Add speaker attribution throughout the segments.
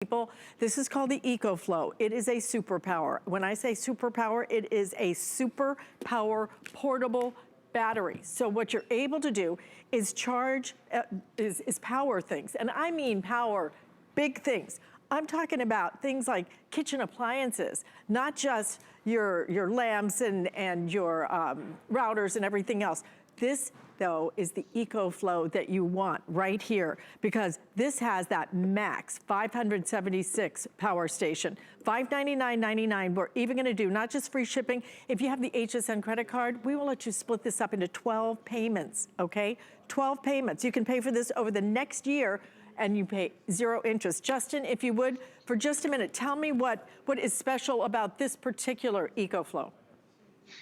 Speaker 1: People, this is called the Ecoflow. It is a superpower. When I say superpower, it is a superpower portable battery. So what you're able to do is charge, is power things. And I mean power big things. I'm talking about things like kitchen appliances, not just your lamps and your routers and everything else. This, though, is the Ecoflow that you want right here, because this has that max 576 power station, $599.99. We're even gonna do not just free shipping. If you have the HSN credit card, we will let you split this up into 12 payments, okay? 12 payments. You can pay for this over the next year and you pay 0 interest. Justin, if you would, for just a minute, tell me what is special about this particular Ecoflow.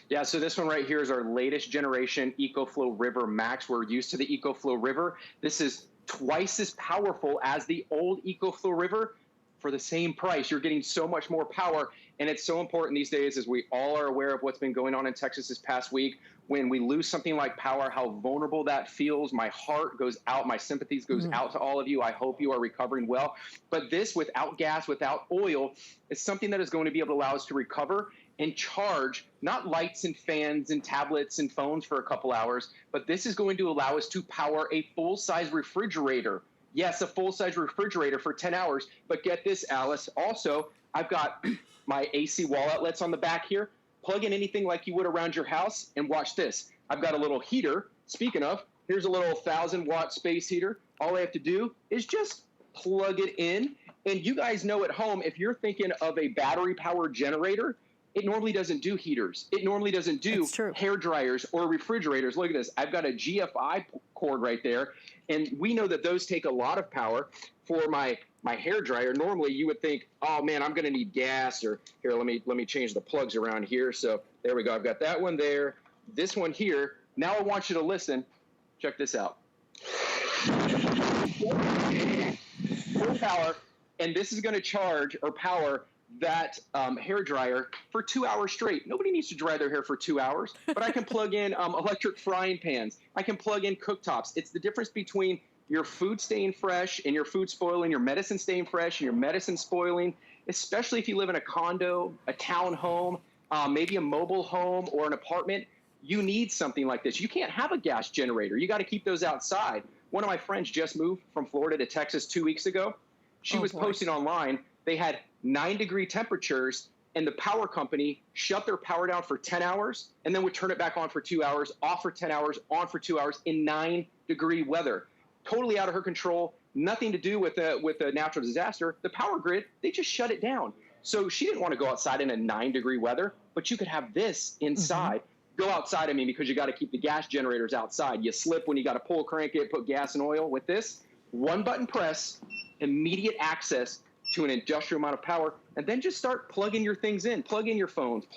Speaker 2: Yeah, so this one right here is our latest generation Ecoflow River Max. We're used to the Ecoflow River. This is twice as powerful as the old Ecoflow River for the same price. You're getting so much more power, and it's so important these days, as we all are aware of what's been going on in Texas this past week. When we lose something like power, how vulnerable that feels. My heart goes out, my sympathies goes out to all of you. I hope you are recovering well. But this, without gas, without oil, is something that is going to be able to allow us to recover and charge, not lights and fans and tablets and phones for a couple hours, but this is going to allow us to power a full-size refrigerator. Yes, a full-size refrigerator for 10 hours, but get this, Alice. Also, I've got my AC wall outlets on the back here. Plug in anything like you would around your house, and watch this. I've got a little heater. Speaking of, here's a little 1,000-watt space heater. All I have to do is just plug it in, and you guys know at home, if you're thinking of a battery-powered generator, it normally doesn't do heaters. It normally doesn't do hair dryers or refrigerators. Look at this. I've got a GFI cord right there, and we know that those take a lot of power. For my hair dryer, normally you would think, oh man, I'm going to need gas, or here, let me change the plugs around here. So there we go. I've got that one there. This one here. Now I want you to listen. Check this out. Full power, and this is going to charge or power that hair dryer for 2 hours straight. Nobody needs to dry their hair for 2 hours, but I can plug in electric frying pans. I can plug in cooktops. It's the difference between your food staying fresh and your food spoiling, your medicine staying fresh and your medicine spoiling, especially if you live in a condo, a townhome, maybe a mobile home or an apartment. You need something like this. You can't have a gas generator. You got to keep those outside. One of my friends just moved from Florida to Texas 2 weeks ago. She was posting online. They had 9-degree temperatures, and the power company shut their power down for 10 hours and then would turn it back on for 2 hours, off for 10 hours, on for 2 hours in 9-degree weather. Totally out of her control, nothing to do with a natural disaster. The power grid, they just shut it down. So she didn't want to go outside in a 9-degree weather, but you could have this inside. Go outside, I mean, because you got to keep the gas generators outside. You slip when you got to pull, crank it, put gas and oil. With this, one button press, immediate access to an industrial amount of power, and then just start plugging your things in. Plug in your phones,